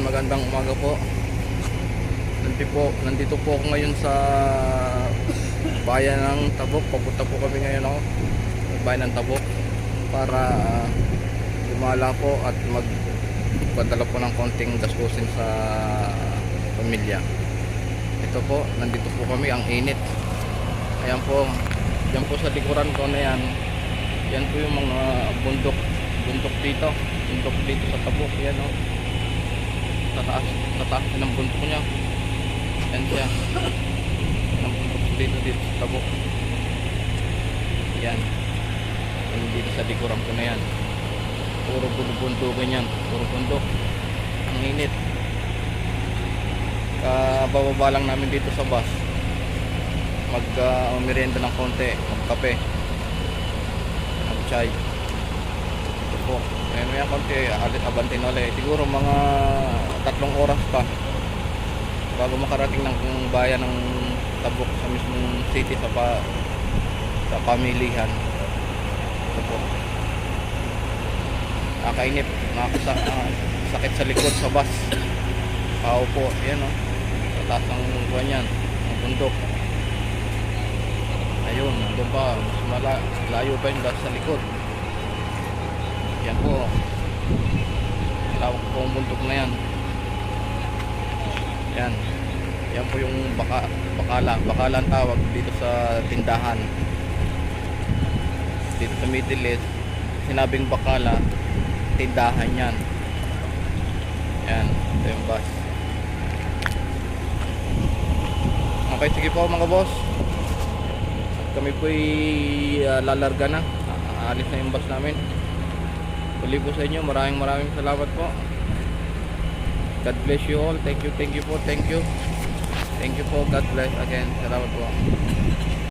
magandang umaga po. Nandito po ako ngayon sa bayan ng Tabok. Papunta po kami ngayon ako sa bayan ng Tabok para gumala po at magpadala po ng konting gastusin sa pamilya. Ito po, nandito po kami, ang init. Ayan po, yan po sa likuran ko na yan. Yan po yung mga bundok dito sa Tabok. Yan o, sa taas ng bundok niya. Yan siya, ang bundok dito sa Tabok. Yan, yan dito sa likuran ko na yan. Puro bundukan yan, puro bundok. Ang init. Bababa lang namin dito sa bus, merienda ng konti, magkape, magchay. Ito po, ayun may konti, abantin ulit. Siguro mga 3 oras pa bago makarating ng bayan ng Tabok sa mismong city, sa pamilihan. Ito po, nakakainip, sakit sa likod sa bus. Pao po, yan o, sa taas ng buwan yan, ang bundok. Ayun, doon pa, layo pa yung gas sa likod. Yan po, tawag po ang bundok na yan. Yan po yung bakala ang tawag dito sa tindahan. Dito sa Middle East, sinabing bakala, tindahan yan. Yan, ito yung bus. Okay, sige po mga boss, kami po'y lalarga na. Aalis na yung bus namin. Tuloy po sa inyo, maraming salamat po. God bless you all. Thank you po, thank you po, God bless again. Salamat po.